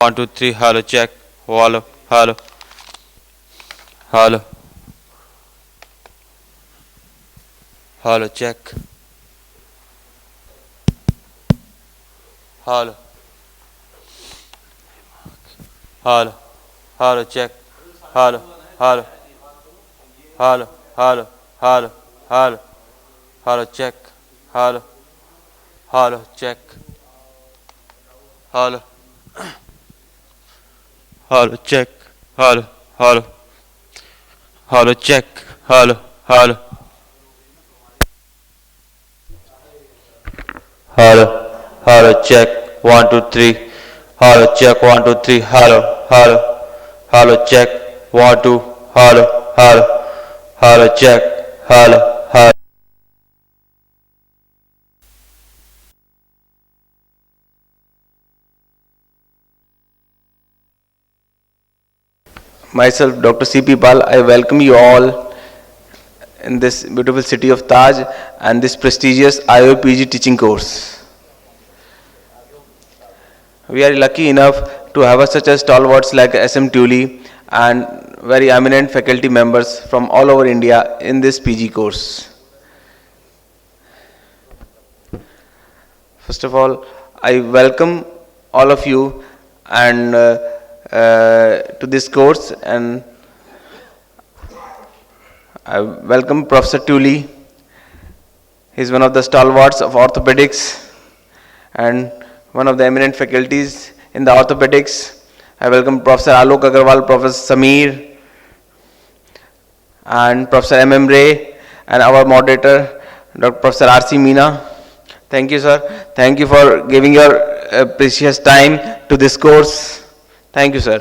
1 2 3 hello check hello hello hello hello check hello hello hello check hello hello hello hello hello hello hello check hello hello check hello hello check hello hello hello check hello hello hello hello check 1 2 3 hello check 1 2 3 hello hello hello check 1 2 hello hello hello check hello hello. Myself, Dr. C.P. Pal, I welcome you all in this beautiful city of Taj and this prestigious IOPG teaching course. We are lucky enough to have such a stalwarts like SM Tully and very eminent faculty members from all over India in this PG course. First of all, I welcome all of you and to this course, and I welcome Professor Tully. He is one of the stalwarts of orthopedics and one of the eminent faculties in the orthopedics. I welcome Professor Alok Agarwal, Professor Sameer, and Professor M.M. Ray, and our moderator, Dr. Professor R.C. Meena. Thank you, sir. Thank you for giving your precious time to this course. Thank you, sir.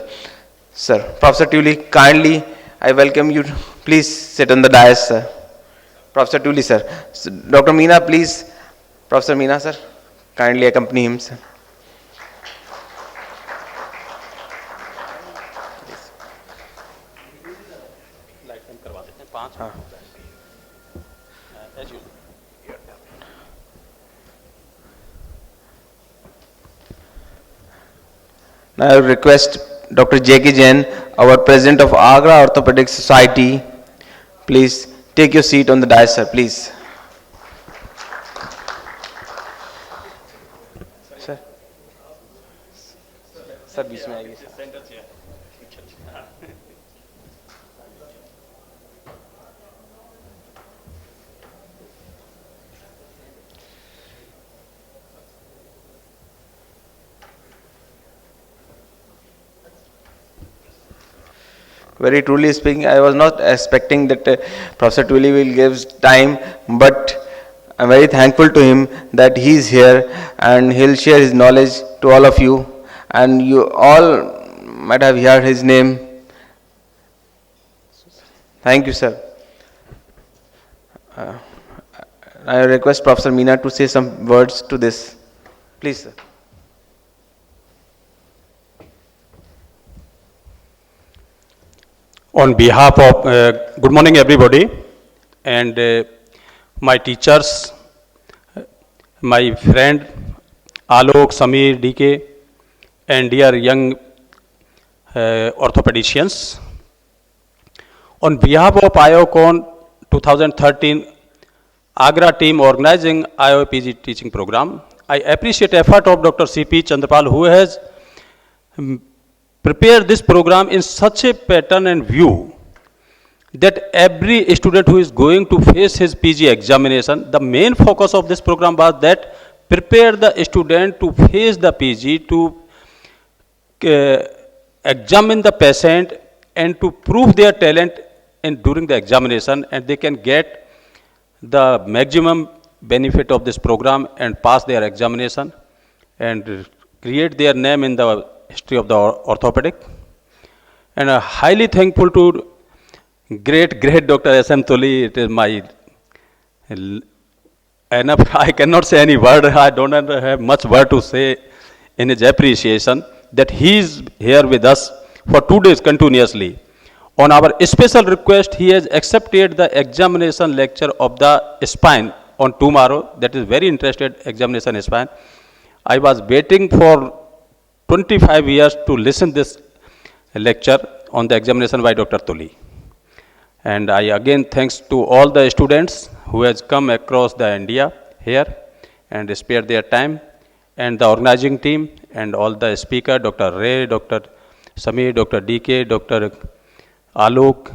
Sir, Professor Tully, kindly, I welcome you. Please sit on the dais, sir. Professor Tully, sir. Dr. Meena, please. Professor Meena, sir, kindly accompany him, sir. Now I request Dr. J.K. Jain, our President of Agra Orthopedic Society, please take your seat on the dais, sir, please. Sir, sir, बीच में आइए. Very truly speaking, I was not expecting that Professor Tully will give time, but I'm very thankful to him that he is here and he'll share his knowledge to all of you, and you all might have heard his name. Thank you, sir. I request Professor Meena to say some words to this. Please, sir. On behalf of, good morning everybody, and my teachers, my friend Alok, Sameer, DK, and dear young orthopedicians. On behalf of IOACON 2013 Agra team organizing IOPG teaching program, I appreciate effort of Dr. C.P. Chandrapal, who has prepare this program in such a pattern and view that every student who is going to face his PG examination, the main focus of this program was that prepare the student to face the PG, to examine the patient and to prove their talent during the examination, and they can get the maximum benefit of this program and pass their examination and create their name in the history of the orthopedic. And highly thankful to great Dr. S.M. Tully. It is my enough. I cannot say any word. I don't have much word to say in his appreciation that he is here with us for 2 days continuously. On our special request, he has accepted the examination lecture of the spine on tomorrow. That is very interested examination spine. I was waiting for 25 years to listen this lecture on the examination by Dr. Tuli. And I again thanks to all the students who has come across the India here and spared their time, and the organizing team and all the speaker, Dr. Ray, Dr. Samir, Dr. DK, Dr. Alok,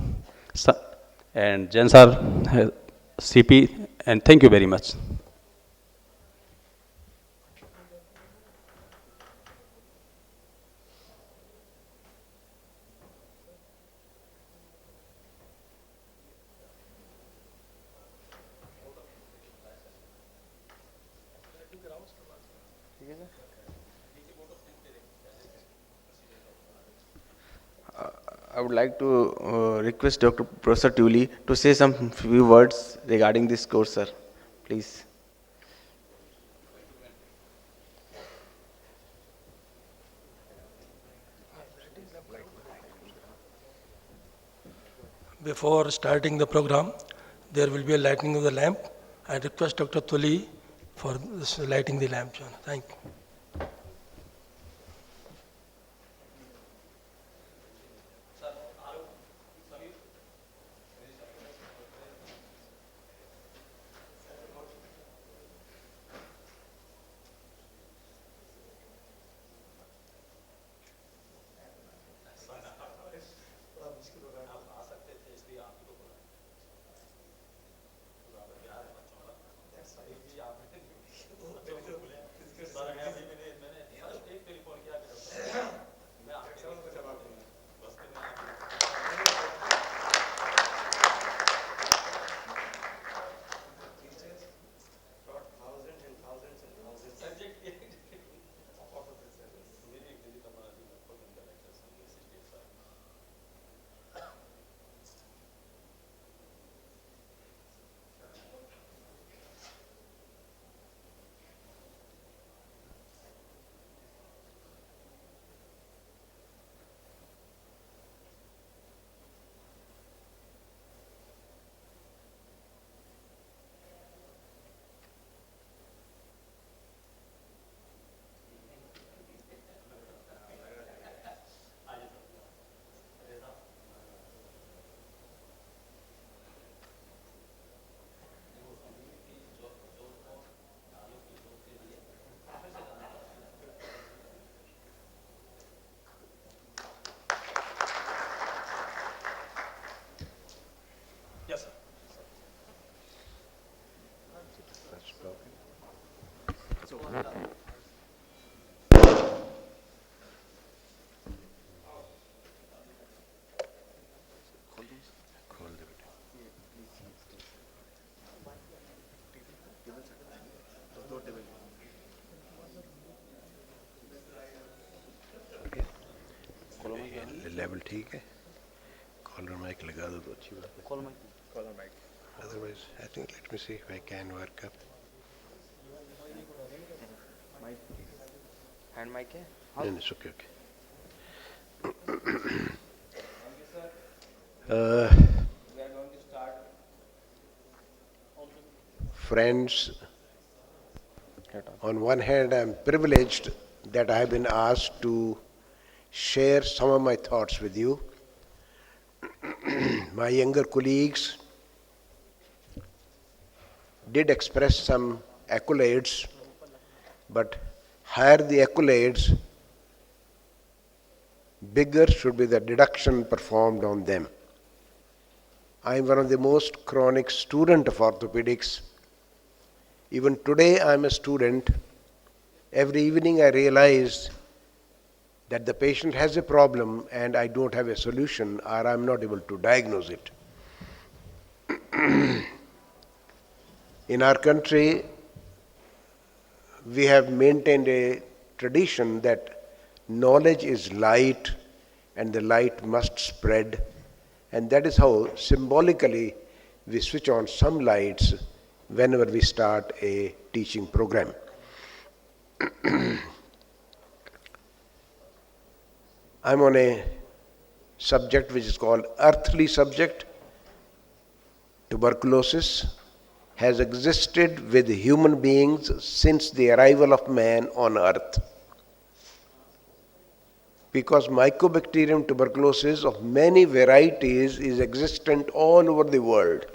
and Jansar, CP, and thank you very much. I would like to request Dr. Professor Tuli to say some few words regarding this course, sir. Please. Before starting the program, there will be a lighting of the lamp. I request Dr. Tuli for this lighting the lamp. Thank you. Level ठीक है collar mic लगा दो तो अच्छी बात है collar mic otherwise I think let me see if I can work up Hand mic है? no, it's okay We are going to start. friends on one hand I am privileged that I have been asked to share some of my thoughts with you. My younger colleagues did express some accolades, but higher the accolades, bigger should be the deduction performed on them. I am one of the most chronic student of orthopedics. Even today I am a student. Every evening I realize that the patient has a problem and I don't have a solution or I am not able to diagnose it. In our country, we have maintained a tradition that knowledge is light and the light must spread, and that is how symbolically we switch on some lights whenever we start a teaching program. I'm on a subject which is called earthly subject. Tuberculosis has existed with human beings since the arrival of man on earth. because Mycobacterium tuberculosis of many varieties is existent all over the world,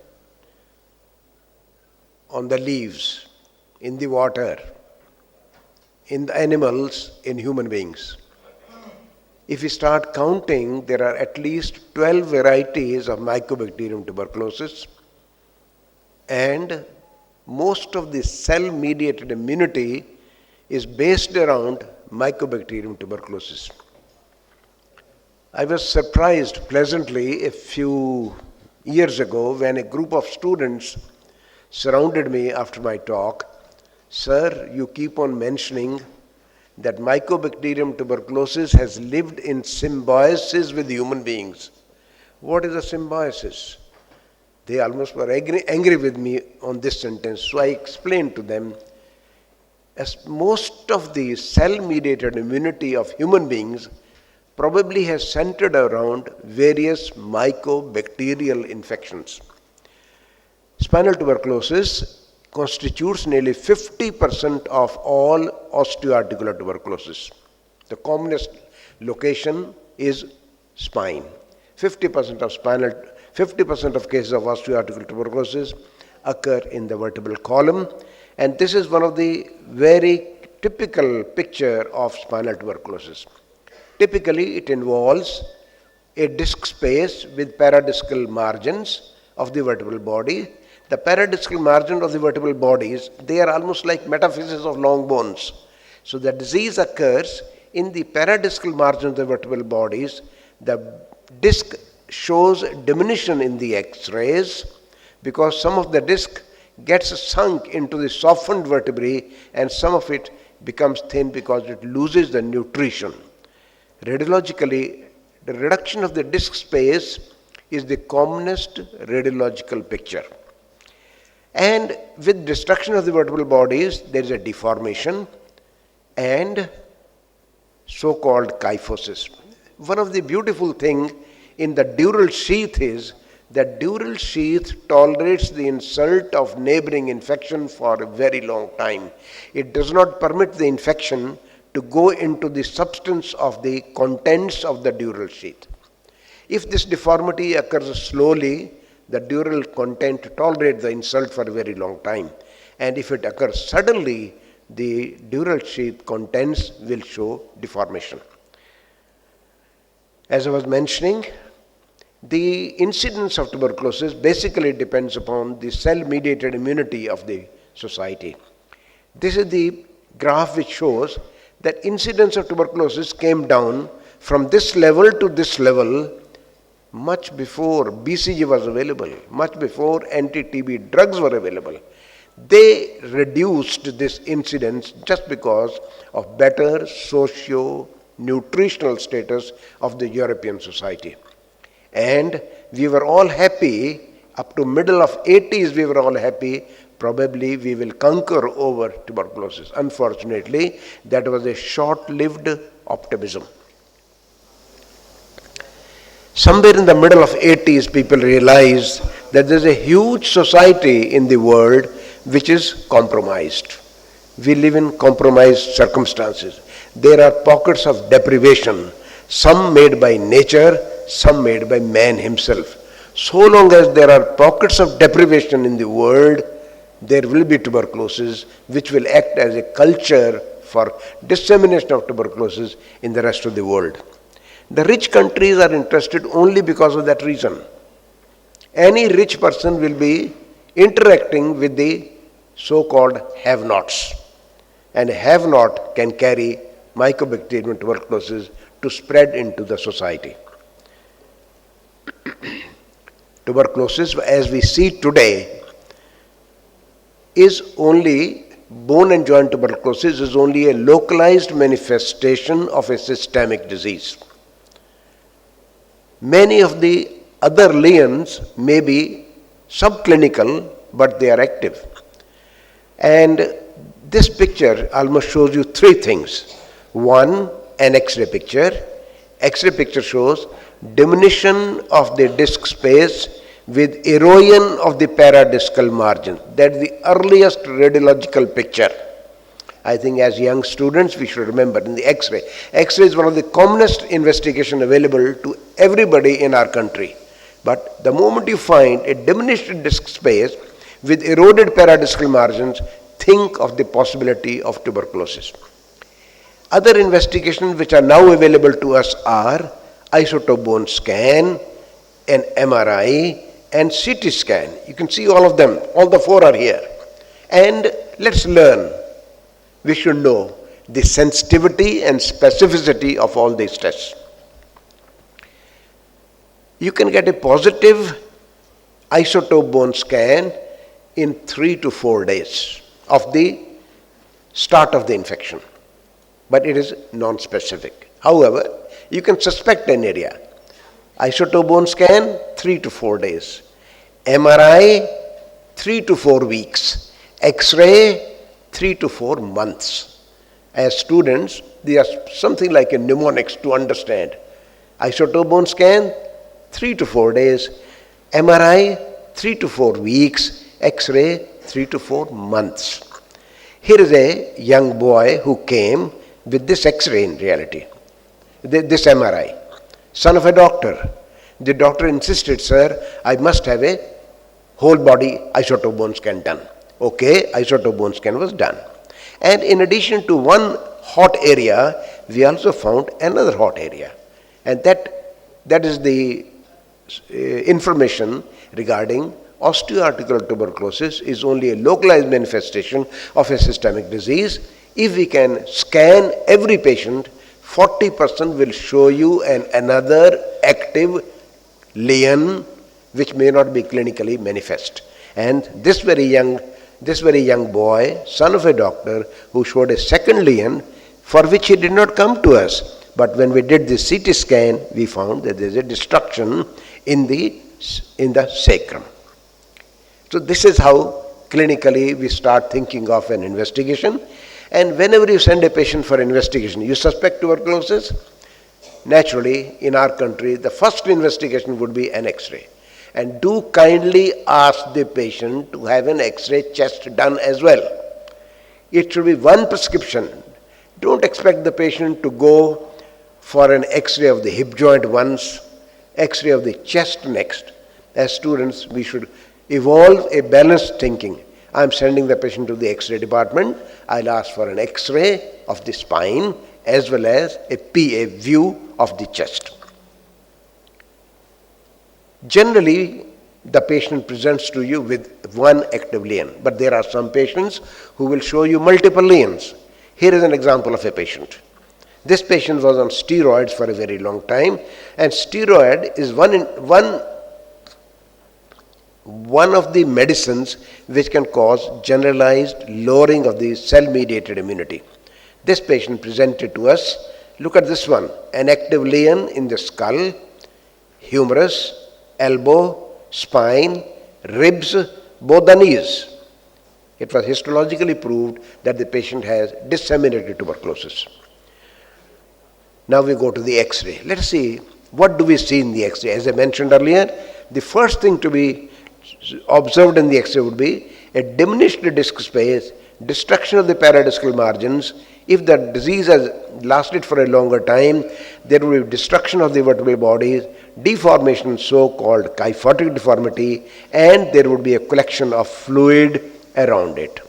on the leaves, in the water, in the animals, in human beings. If we start counting, there are at least 12 varieties of Mycobacterium tuberculosis, and most of the cell-mediated immunity is based around Mycobacterium tuberculosis. I was surprised pleasantly a few years ago when a group of students surrounded me after my talk. Sir, you keep on mentioning that Mycobacterium tuberculosis has lived in symbiosis with human beings. What is a symbiosis? They almost were angry with me on this sentence. So I explained to them, as most of the cell-mediated immunity of human beings probably has centered around various mycobacterial infections. Spinal tuberculosis constitutes nearly 50% of all osteoarticular tuberculosis. The commonest location is spine. 50% of cases of osteoarticular tuberculosis occur in the vertebral column, and this is one of the very typical picture of spinal tuberculosis. Typically, it involves a disc space with paradiscal margins of the vertebral body. The paradiscal margin of the vertebral bodies, they are almost like metaphyses of long bones. So the disease occurs in the paradiscal margin of the vertebral bodies. The disc shows diminution in the X-rays because some of the disc gets sunk into the softened vertebrae and some of it becomes thin because it loses the nutrition. Radiologically, the reduction of the disc space is the commonest radiological picture. And with destruction of the vertebral bodies, there is a deformation and so-called kyphosis. One of the beautiful things in the dural sheath is that dural sheath tolerates the insult of neighboring infection for a very long time. It does not permit the infection to go into the substance of the contents of the dural sheath. If this deformity occurs slowly, the dural content tolerates the insult for a very long time. And if it occurs suddenly, the dural sheath contents will show deformation. As I was mentioning, the incidence of tuberculosis basically depends upon the cell-mediated immunity of the society. This is the graph which shows that incidence of tuberculosis came down from this level to this level much before BCG was available, much before anti-TB drugs were available. They reduced this incidence just because of better socio-nutritional status of the European society. And we were all happy, up to middle of 80s we were all happy, probably we will conquer over tuberculosis. Unfortunately, that was a short-lived optimism. Somewhere in the middle of 80s, people realized that there is a huge society in the world which is compromised. We live in compromised circumstances. There are pockets of deprivation, some made by nature, some made by man himself. So long as there are pockets of deprivation in the world, there will be tuberculosis, which will act as a culture for dissemination of tuberculosis in the rest of the world. The rich countries are interested only because of that reason. Any rich person will be interacting with the so-called have-nots. And a have-not can carry Mycobacterium tuberculosis to spread into the society. Tuberculosis, as we see today, is only, bone and joint tuberculosis is only a localized manifestation of a systemic disease. Many of the other lesions may be subclinical, but they are active. And this picture almost shows you three things. One, an X-ray picture. X-ray picture shows diminution of the disc space with erosion of the paradiscal margin. That is the earliest radiological picture. I think as young students we should remember in the X-ray. X-ray is one of the commonest investigation available to everybody in our country. But the moment you find a diminished disc space with eroded paradiscal margins, think of the possibility of tuberculosis. Other investigations which are now available to us are isotope bone scan, an MRI, and CT scan. You can see all of them, all the four are here. And let's learn. We should know the sensitivity and specificity of all these tests. You can get a positive isotope bone scan in 3 to 4 days of the start of the infection, but it is non-specific. However, you can suspect an area. Isotope bone scan, 3 to 4 days. MRI, 3 to 4 weeks. X-ray, 3 to 4 months. As students, they are something like a mnemonics to understand. Isotope bone scan, 3 to 4 days. MRI, 3 to 4 weeks. X-ray, 3 to 4 months. Here is a young boy who came with this X-ray in reality, this MRI, son of a doctor. The doctor insisted, sir, I must have a whole body isotope bone scan done. Okay, isotope bone scan was done. And in addition to one hot area, we also found another hot area. And that is the information regarding osteoarticular tuberculosis is only a localized manifestation of a systemic disease. If we can scan every patient, 40% will show you another active lesion which may not be clinically manifest. And this very young boy, son of a doctor, who showed a second lesion for which he did not come to us. But when we did the CT scan, we found that there is a destruction in the sacrum. So this is how clinically we start thinking of an investigation. And whenever you send a patient for investigation, you suspect tuberculosis, naturally in our country the first investigation would be an X-ray. And do kindly ask the patient to have an X-ray chest done as well. It should be one prescription. Don't expect the patient to go for an X-ray of the hip joint once, X-ray of the chest next. As students, we should evolve a balanced thinking. I'm sending the patient to the X-ray department. I'll ask for an X-ray of the spine as well as a view of the chest. Generally, the patient presents to you with one active lesion, but there are some patients who will show you multiple lesions. Here is an example of a patient. This patient was on steroids for a very long time, and steroid is one of the medicines which can cause generalized lowering of the cell-mediated immunity. This patient presented to us, look at this one, an active lesion in the skull, humerus, elbow, spine, ribs, both the knees. It was histologically proved that the patient has disseminated tuberculosis. Now we go to the X-ray. Let us see, what do we see in the X-ray? As I mentioned earlier, the first thing to be observed in the X-ray would be a diminished disc space, destruction of the paradiscal margins. If the disease has lasted for a longer time, there will be destruction of the vertebral bodies, deformation, so-called kyphotic deformity, and there would be a collection of fluid around it.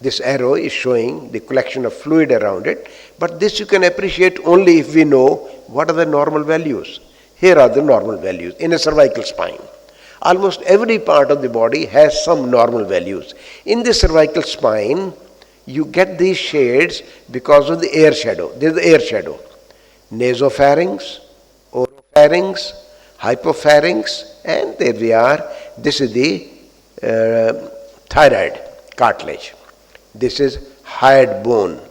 This arrow is showing the collection of fluid around it, but this you can appreciate only if we know what are the normal values. Here are the normal values in a cervical spine. Almost every part of the body has some normal values. In the cervical spine, you get these shades because of the air shadow. There is the air shadow. Nasopharynx, oropharynx, hypopharynx, and there we are. This is the thyroid cartilage. This is hyoid bone.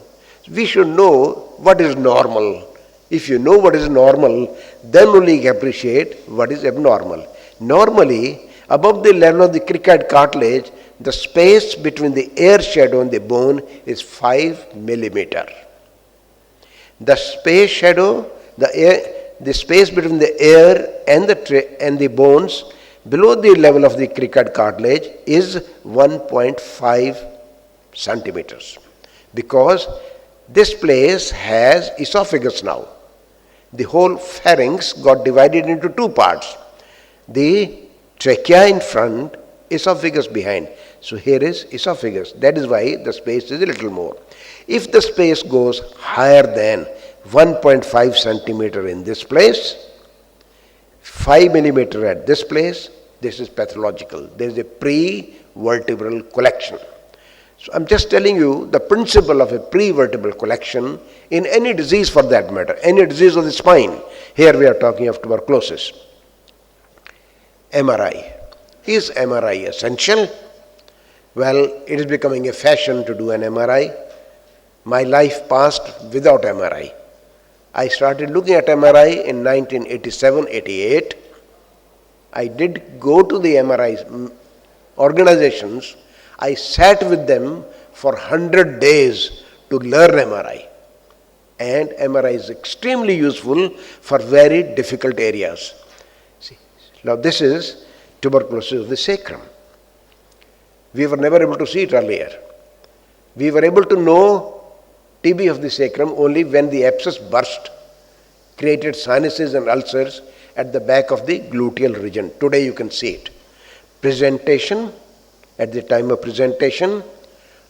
We should know what is normal. If you know what is normal, then only you can appreciate what is abnormal. Normally, above the level of the cricoid cartilage, the space between the air shadow and the bone is 5 millimeter. The space shadow, the space between the air and the bones below the level of the cricoid cartilage is 1.5 centimeters. because this place has esophagus now. The whole pharynx got divided into two parts. The trachea in front, esophagus behind. So here is esophagus. That is why the space is a little more. If the space goes higher than 1.5 centimeter in this place, 5 millimeter at this place, this is pathological. There is a pre-vertebral collection. So I'm just telling you the principle of a pre-vertebral collection in any disease for that matter, any disease of the spine. Here we are talking of tuberculosis. MRI. Is MRI essential? Well, it is becoming a fashion to do an MRI. My life passed without MRI. I started looking at MRI in 1987-88. I did go to the MRI organizations. I sat with them for 100 days to learn MRI. And MRI is extremely useful for very difficult areas. See, now this is tuberculosis of the sacrum. We were never able to see it earlier. We were able to know TB of the sacrum only when the abscess burst, created sinuses and ulcers at the back of the gluteal region. Today you can see it. Presentation, at the time of presentation,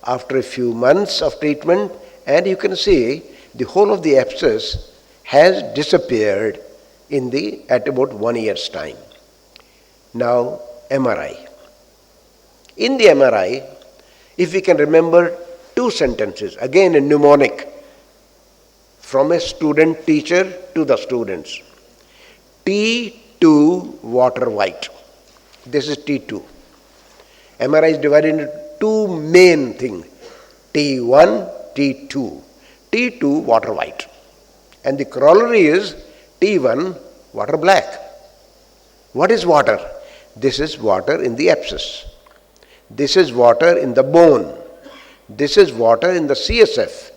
after a few months of treatment, and you can see the whole of the abscess has disappeared at about 1 year's time. Now, MRI. In the MRI, if we can remember two sentences, again a mnemonic, from a student teacher to the students. T2 water white. This is T2. MRI is divided into two main things, T1, T2. T2 water white. And the corollary is T1 water black. What is water? This is water in the abscess. This is water in the bone. This is water in the CSF.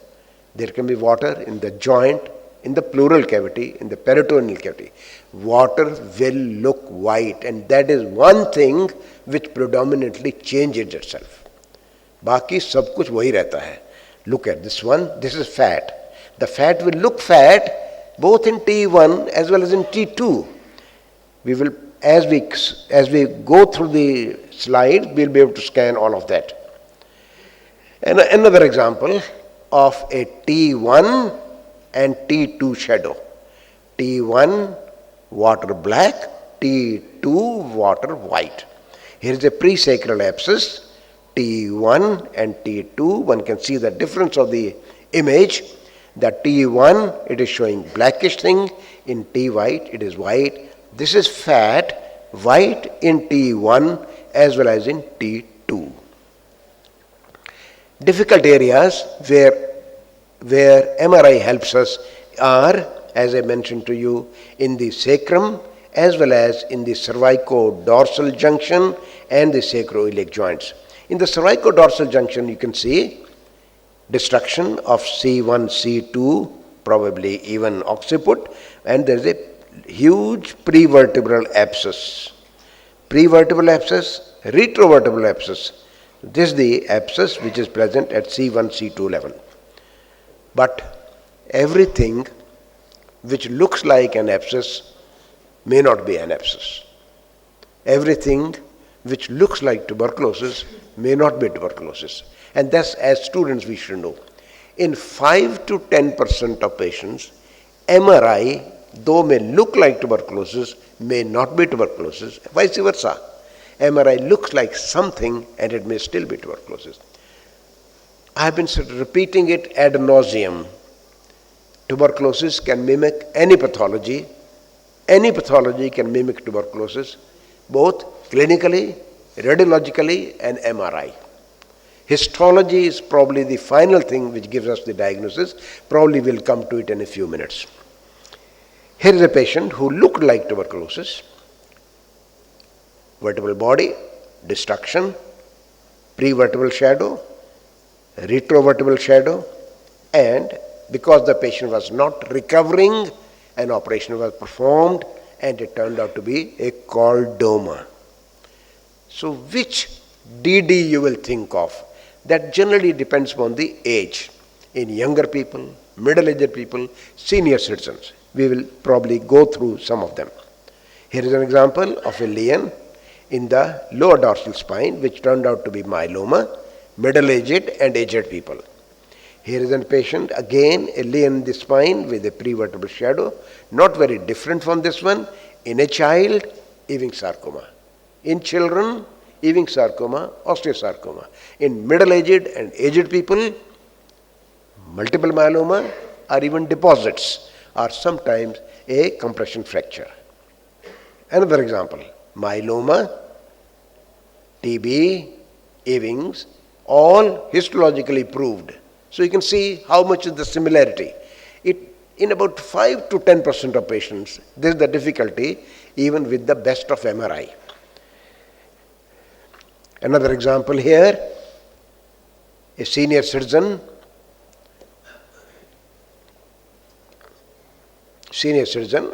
There can be water in the joint, in the pleural cavity, in the peritoneal cavity. Water will look white, and that is one thing which predominantly changes itself. Baaki sab kuch wahi rehta hai. Look at this one. This is fat. The fat will look fat both in T1 as well as in T2. We will, as we go through the slide, we'll be able to scan all of that. And another example of a T1 and T2 shadow. T1 water black, T2 water white. Here is a presacral abscess, T1 and T2. One can see the difference of the image. The T1, it is showing blackish thing. In T white, it is white. This is fat, white in T1 as well as in T2. Difficult areas where MRI helps us are, as I mentioned to you, in the sacrum as well as in the cervico-dorsal junction and the sacroiliac joints. In the cervico-dorsal junction, you can see destruction of C1, C2, probably even occiput, and there is a huge prevertebral abscess. Prevertebral abscess, retrovertebral abscess. This is the abscess which is present at C1, C2 level. But everything which looks like an abscess may not be an abscess. Everything which looks like tuberculosis may not be tuberculosis. And that's, as students, we should know. In 5 to 10% of patients, MRI, though may look like tuberculosis, may not be tuberculosis, vice versa. MRI looks like something and it may still be tuberculosis. I have been repeating it ad nauseum. Tuberculosis can mimic any pathology. Any pathology can mimic tuberculosis, both clinically, radiologically, and MRI. Histology is probably the final thing which gives us the diagnosis. Probably we'll come to it in a few minutes. Here is a patient who looked like tuberculosis. Vertebral body, destruction, prevertebral shadow, retrovertebral shadow, and because the patient was not recovering, an operation was performed and it turned out to be a chordoma. So which DD you will think of? That generally depends upon the age. in younger people, middle-aged people, senior citizens. We will probably go through some of them. Here is an example of a lesion in the lower dorsal spine which turned out to be myeloma, middle-aged and aged people. Here is a patient, again a lesion in the spine with a prevertebral shadow, not very different from this one. In a child, Ewing sarcoma. In children, Ewing sarcoma, osteosarcoma. In middle-aged and aged people, multiple myeloma or even deposits, or sometimes a compression fracture. Another example, myeloma, TB, Ewing's, all histologically proved. So you can see how much is the similarity. In about 5 to 10% of patients, this is the difficulty even with the best of MRI. Another example here, a senior citizen,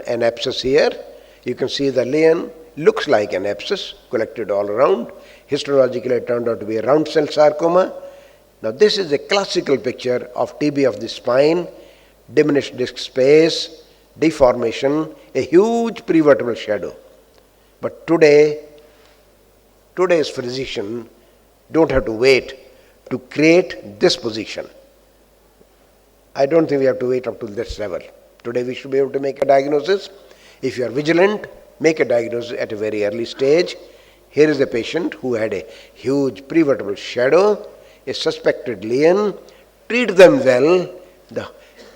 an abscess here. You can see the lesion looks like an abscess collected all around. Histologically it turned out to be a round cell sarcoma. Now this is a classical picture of TB of the spine, diminished disc space, deformation, a huge prevertebral shadow. But today's physician don't have to wait to create this position. I don't think we have to wait up to this level. Today we should be able to make a diagnosis. If you are vigilant, make a diagnosis at a very early stage. Here is a patient who had a huge prevertebral shadow, a suspected lesion. Treat them well. The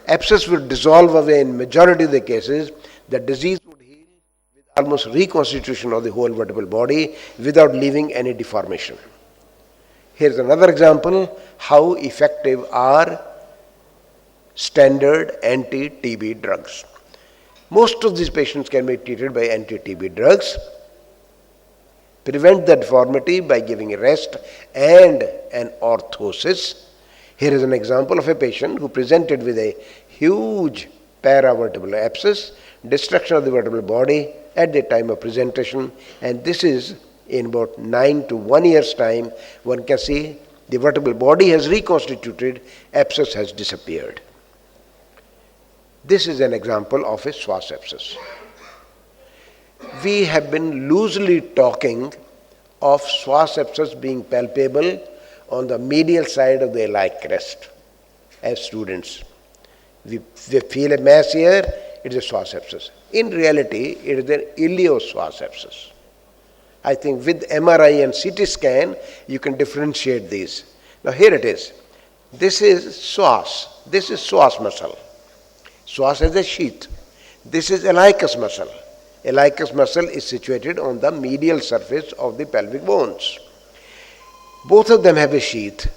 abscess will dissolve away in majority of the cases. The disease would heal with almost reconstitution of the whole vertebral body without leaving any deformation. Here is another example how effective are standard anti-TB drugs. Most of these patients can be treated by anti-TB drugs. Prevent the deformity by giving a rest and an orthosis. Here is an example of a patient who presented with a huge paravertebral abscess, destruction of the vertebral body at the time of presentation, and this is in about 9 to 1 year's time. One can see the vertebral body has reconstituted, abscess has disappeared. This is an example of a Schwarz abscess. We have been loosely talking of Schwarz abscess being palpable on the medial side of the iliac crest as students. We feel a mass here, it is a Schwarz abscess. In reality, it is an ilio-Schwarz abscess. I think with MRI and CT scan, you can differentiate these. Now here it is. This is Schwarz. This is Schwarz muscle. Schwarz has a sheath. This is iliacus muscle. Iliacus muscle is situated on the medial surface of the pelvic bones. Both of them have a sheath,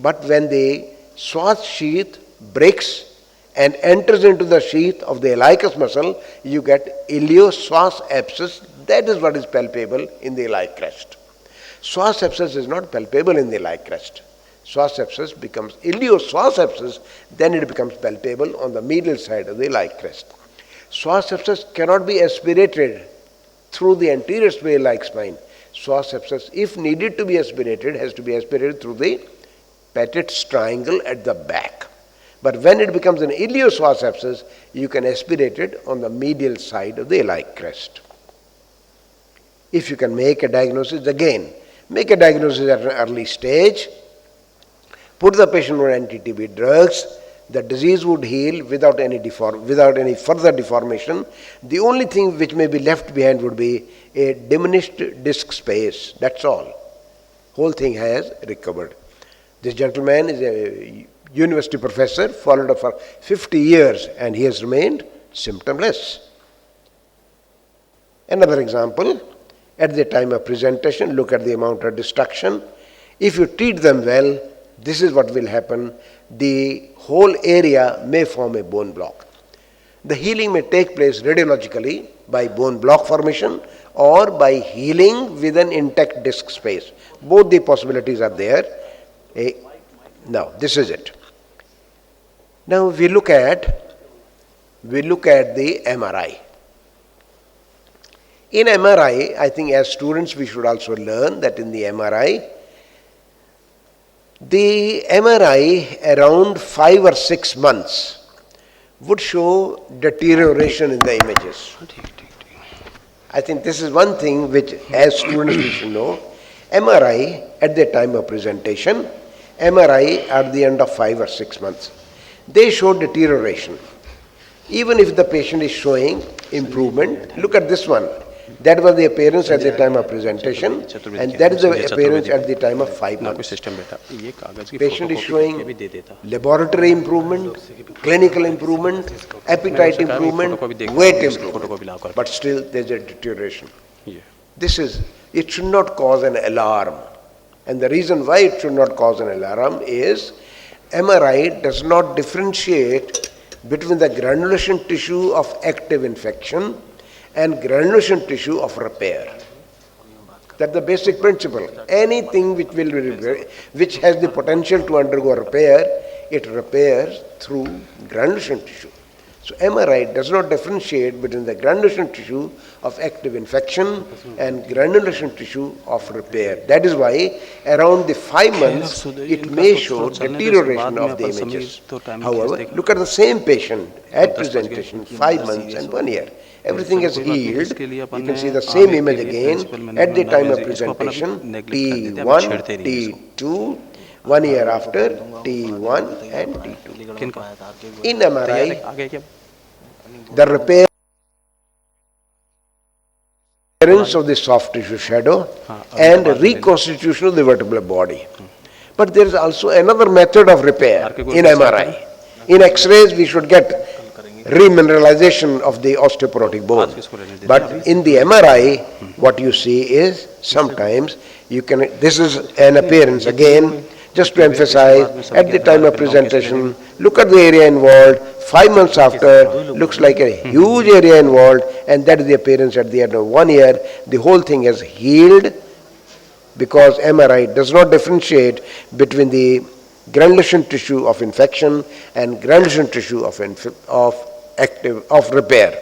but when the Schwarz sheath breaks and enters into the sheath of the iliacus muscle, you get ilio-Schwarz abscess. That is what is palpable in the iliac crest. Schwarz abscess is not palpable in the iliac crest. Schwarz abscess becomes ilio-Schwarz abscess, then it becomes palpable on the medial side of the iliac crest. Schwarz abscess cannot be aspirated through the anterior iliac spine. Schwarz abscess, if needed to be aspirated, has to be aspirated through the Petit's triangle at the back. But when it becomes an ilio-Schwarz abscess, you can aspirate it on the medial side of the iliac crest. If you can make a diagnosis, again, make a diagnosis at an early stage, put the patient on anti-TB drugs, the disease would heal without any further deformation. The only thing which may be left behind would be a diminished disc space. That's all. Whole thing has recovered. This gentleman is a university professor, followed up for 50 years, and he has remained symptomless. Another example, at the time of presentation, look at the amount of destruction. If you treat them well, this is what will happen. The whole area may form a bone block. The healing may take place radiologically by bone block formation or by healing with an intact disc space. Both the possibilities are there. Now, this is it. Now we look at the MRI. In MRI, I think as students we should also learn that in the MRI, The MRI around 5 or 6 months would show deterioration in the images. I think this is one thing which as students we should know. MRI at the time of presentation, MRI at the end of 5 or 6 months, they show deterioration. Even if the patient is showing improvement, look at this one. That was the appearance at the time of presentation, and that is the appearance at the time of 5 months. Patient is showing laboratory improvement, clinical improvement, appetite improvement, weight improvement, but still there is a deterioration. It should not cause an alarm. And the reason why it should not cause an alarm is MRI does not differentiate between the granulation tissue of active infection and granulation tissue of repair. That's the basic principle. Anything which has the potential to undergo repair, it repairs through granulation tissue. So MRI does not differentiate between the granulation tissue of active infection and granulation tissue of repair. That is why around the 5 months it may show deterioration of the images. However, look at the same patient at presentation 5 months and 1 year. Everything has healed. You can see the same image again at the time of presentation, T1, T2, 1 year after, T1 and T2. In MRI, the repair of the soft tissue shadow and reconstitution of the vertebral body. But there is also another method of repair in MRI. In X-rays, we should get remineralization of the osteoporotic bone. But in the MRI, what you see is sometimes this is an appearance again, just to emphasize, at the time of presentation, look at the area involved, 5 months after, looks like a huge area involved, and that is the appearance at the end of 1 year. The whole thing has healed because MRI does not differentiate between the granulation tissue of infection and granulation tissue of repair.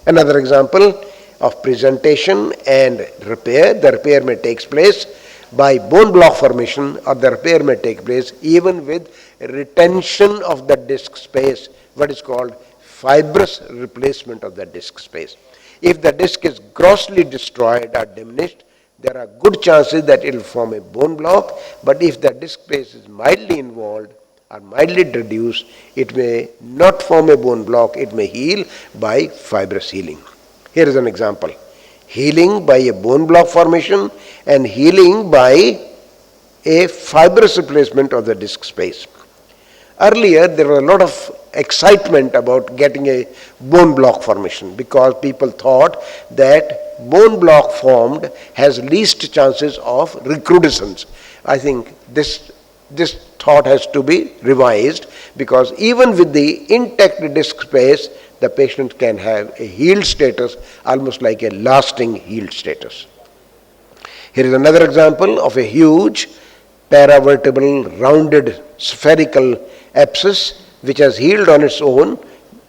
Another example of presentation and repair, the repair may take place by bone block formation, or the repair may take place even with retention of the disc space, what is called fibrous replacement of the disc space. If the disc is grossly destroyed or diminished, there are good chances that it will form a bone block, but if the disc space is mildly involved or mildly reduced, it may not form a bone block, it may heal by fibrous healing. Here is an example. Healing by a bone block formation and healing by a fibrous replacement of the disc space. Earlier, there was a lot of excitement about getting a bone block formation because people thought that bone block formed has least chances of recrudescence. I think this thought has to be revised because even with the intact disc space, the patient can have a healed status, almost like a lasting healed status. Here is another example of a huge paravertebral rounded spherical abscess which has healed on its own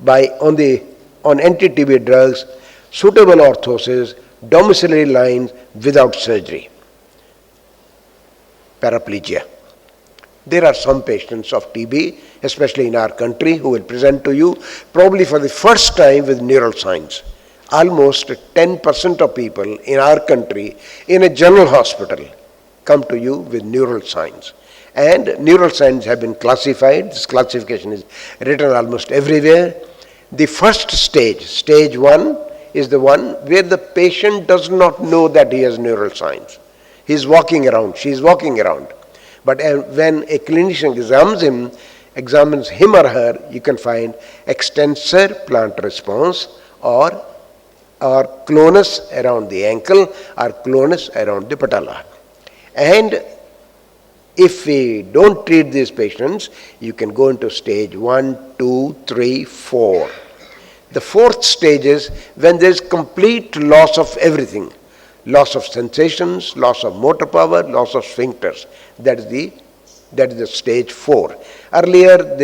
on anti-TB drugs, suitable orthosis, domiciliary lines without surgery. Paraplegia. There are some patients of TB, especially in our country, who will present to you probably for the first time with neural signs. Almost 10% of people in our country in a general hospital come to you with neural signs. And neural signs have been classified. This classification is written almost everywhere. The first stage, stage 1, is the one where the patient does not know that he has neural signs. He is walking around, she is walking around. But when a clinician examines him or her, you can find extensor plantar response or clonus around the ankle or clonus around the patella. And if we don't treat these patients, you can go into stage 1, 2, 3, 4. The fourth stage is when there is complete loss of everything. Loss of sensations, loss of motor power, loss of sphincters. That is the stage 4. Earlier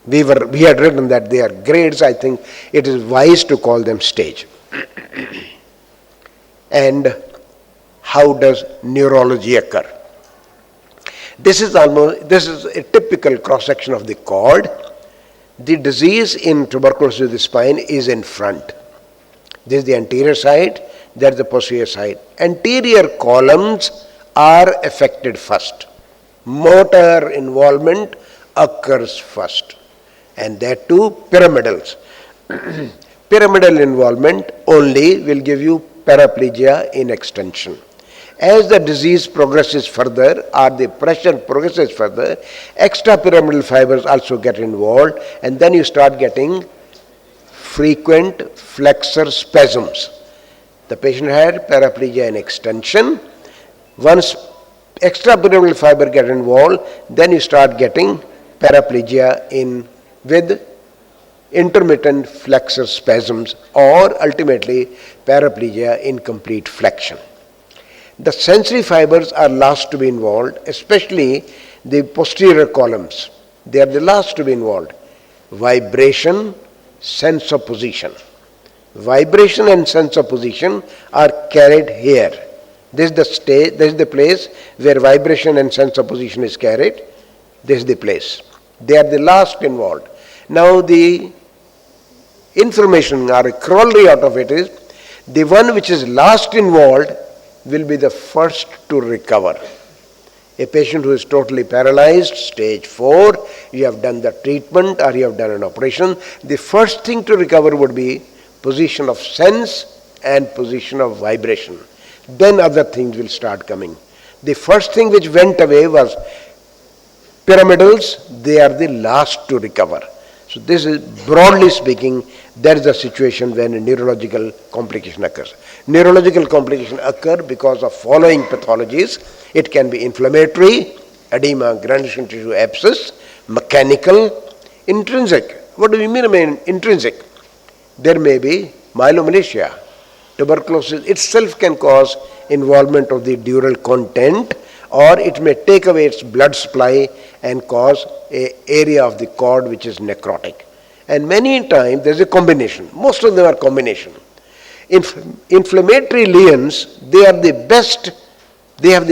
we had written that they are grades. I think it is wise to call them stage. And how does neurology occur? This is a typical cross-section of the cord. The disease in tuberculosis of the spine is in front. This is the anterior side, that is the posterior side. Anterior columns are affected first. Motor involvement occurs first, and that too pyramidals. Pyramidal involvement only will give you paraplegia in extension. As the disease progresses further, or the pressure progresses further, extrapyramidal fibers also get involved, and then you start getting frequent flexor spasms. The patient had paraplegia in extension. Once extrapyramidal fiber get involved, then you start getting paraplegia with intermittent flexor spasms, or ultimately paraplegia in complete flexion. The sensory fibers are last to be involved, especially the posterior columns. They are the last to be involved. Vibration, sense of position. Vibration and sense of position are carried here. This is the stage, this is the place where vibration and sense of position is carried. This is the place. They are the last involved. Now the information or a corollary out of it is, the one which is last involved will be the first to recover. A patient who is totally paralyzed, stage 4, you have done the treatment or you have done an operation, the first thing to recover would be position of sense and position of vibration. Then other things will start coming. The first thing which went away was pyramidals. They are the last to recover. So this is, broadly speaking, that is the situation when a neurological complication occurs. Neurological complications occur because of following pathologies. It can be inflammatory, edema, granulation tissue abscess, mechanical, intrinsic. What do we mean by intrinsic? There may be myelomalacia. Tuberculosis itself can cause involvement of the dural content, or it may take away its blood supply and cause an area of the cord which is necrotic. And many times there is a combination. Most of them are combination. Inflammatory lesions, they have the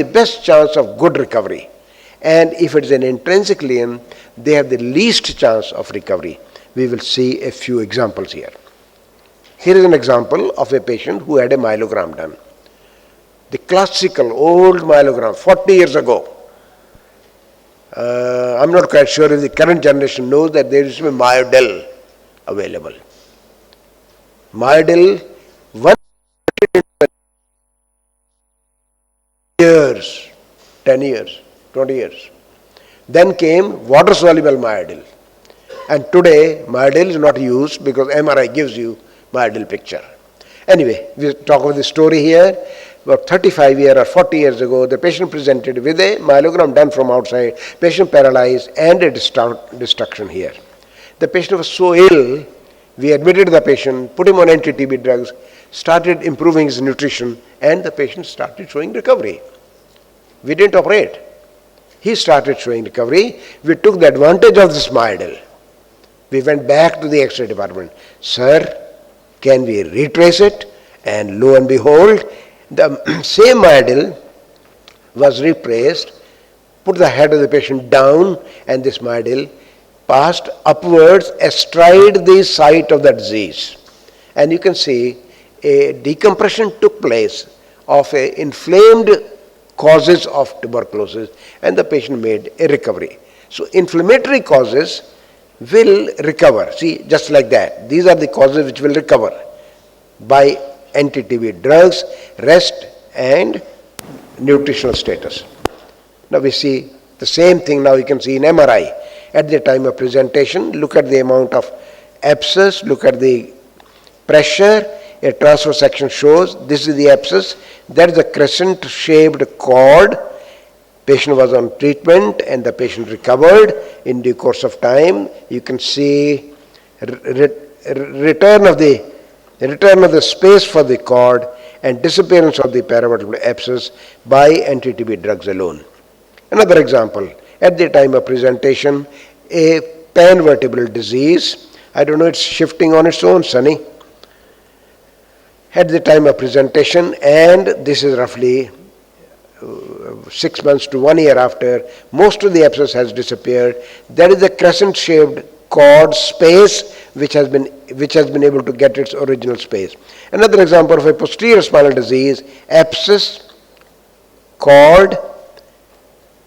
best chance of good recovery. And if it is an intrinsic lesion, they have the least chance of recovery. We will see a few examples here. Here is an example of a patient who had a myelogram done. The classical old myelogram, 40 years ago. I'm not quite sure if the current generation knows that there is a myodel available. Myodel, years, 10 years, 20 years. Then came water-soluble myodel. And today, myodel is not used because MRI gives you myodel picture. Anyway, we talk about the story here. About 35 years or 40 years ago, the patient presented with a myelogram done from outside, patient paralyzed and a destruction here. The patient was so ill, we admitted the patient, put him on anti-TB drugs, started improving his nutrition, and the patient started showing recovery. We didn't operate. He started showing recovery. We took the advantage of this myodel. We went back to the X-ray department. Sir, can we retrace it? And lo and behold, the same myodel was replaced, put the head of the patient down, and this myodel passed upwards astride the site of the disease. And you can see a decompression took place of a inflamed causes of tuberculosis, and the patient made a recovery. So inflammatory causes will recover. See, just like that. These are the causes which will recover by anti-TB drugs, rest and nutritional status. Now we see the same thing now you can see in MRI. At the time of presentation, look at the amount of abscess, look at the pressure, a transfer section shows this is the abscess, that is a crescent-shaped cord. Patient was on treatment and the patient recovered in due course of time. You can see return of the space for the cord and disappearance of the paravertebral abscess by anti-TB drugs alone. Another example, at the time of presentation, a panvertebral disease. I don't know, it's shifting on its own, Sunny. At the time of presentation, and this is roughly 6 months to 1 year after, most of the abscess has disappeared. There is a crescent-shaped cord space which has been able to get its original space. Another example of a posterior spinal disease, abscess, cord,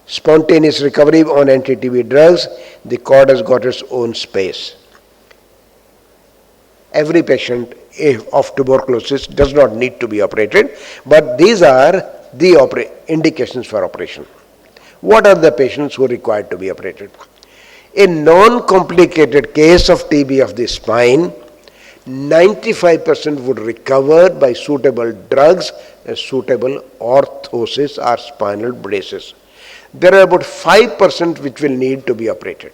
spontaneous recovery on anti-TB drugs, the cord has got its own space. Every patient of tuberculosis does not need to be operated, but these are the indications for operation. What are the patients who are required to be operated? A non-complicated case of TB of the spine, 95% would recover by suitable drugs and suitable orthosis or spinal braces. There are about 5% which will need to be operated.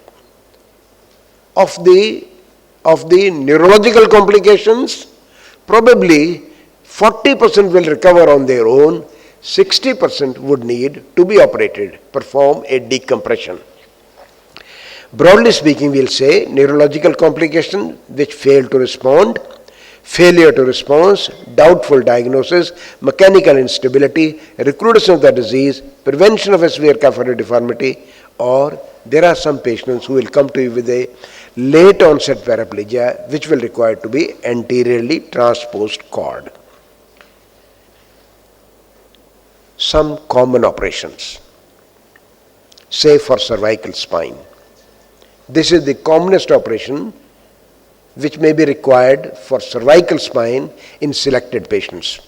Of the neurological complications, probably 40% will recover on their own, 60% would need to be operated, perform a decompression. Broadly speaking, we'll say neurological complications which fail to respond, failure to response, doubtful diagnosis, mechanical instability, recrudescence of the disease, prevention of a severe capsular deformity, or there are some patients who will come to you with a late onset paraplegia which will require to be anteriorly transposed cord. Some common operations, say for cervical spine. This is the commonest operation which may be required for cervical spine in selected patients.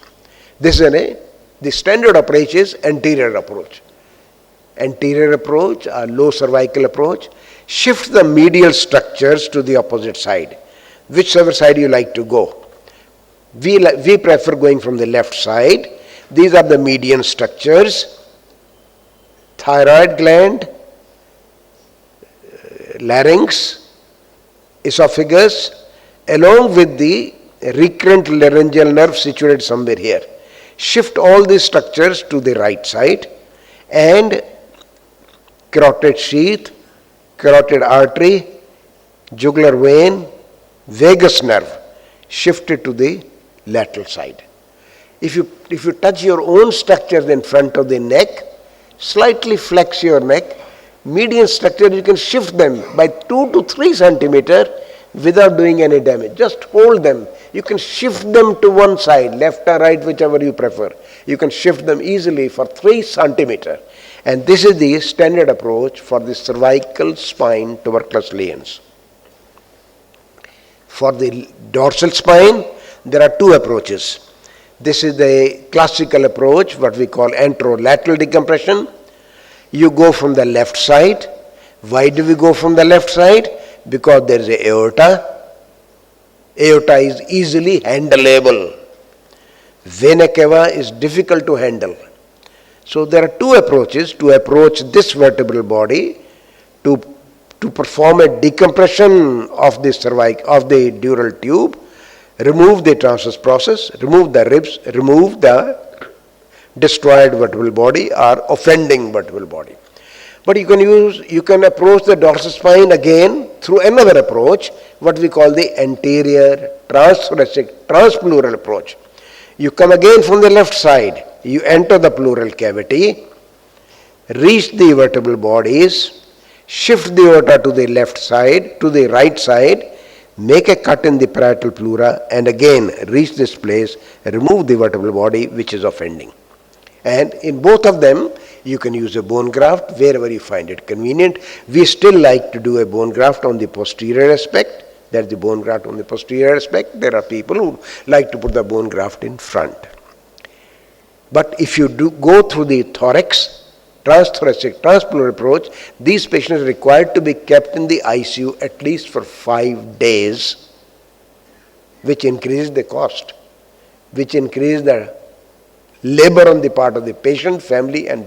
The standard approach is anterior approach. Anterior approach or low cervical approach, shift the medial structures to the opposite side, whichever side you like to go. We prefer going from the left side. These are the median structures: thyroid gland, larynx, esophagus, along with the recurrent laryngeal nerve situated somewhere here. Shift all these structures to the right side, and carotid sheath, carotid artery, jugular vein, vagus nerve, shift it to the lateral side. If you touch your own structures in front of the neck, slightly flex your neck, median structure you can shift them by 2 to 3 centimeter without doing any damage. Just hold them. You can shift them to one side, left or right, whichever you prefer. You can shift them easily for 3 centimeter. And this is the standard approach for the cervical spine tuberculous lesions. For the dorsal spine, there are 2 approaches. This is the classical approach, what we call anterolateral decompression. You go from the left side. Why do we go from the left side? Because there is an aorta. Aorta is easily handleable. Vena cava is difficult to handle. So there are 2 approaches to approach this vertebral body to perform a decompression of the of the dural tube, remove the transverse process, remove the ribs, remove the destroyed vertebral body or offending vertebral body. But you can approach the dorsal spine again through another approach, what we call the anterior transthoracic transpleural approach. You come again from the left side, you enter the pleural cavity, reach the vertebral bodies, shift the aorta to the left side, to the right side, make a cut in the parietal pleura, and again reach this place, remove the vertebral body which is offending. And in both of them, you can use a bone graft wherever you find it convenient. We still like to do a bone graft on the posterior aspect. That's the bone graft on the posterior aspect. There are people who like to put the bone graft in front. But if you do go through the thorax, transthoracic transpleural approach, these patients are required to be kept in the ICU at least for 5 days, which increases the cost, which increases the labor on the part of the patient, family, and the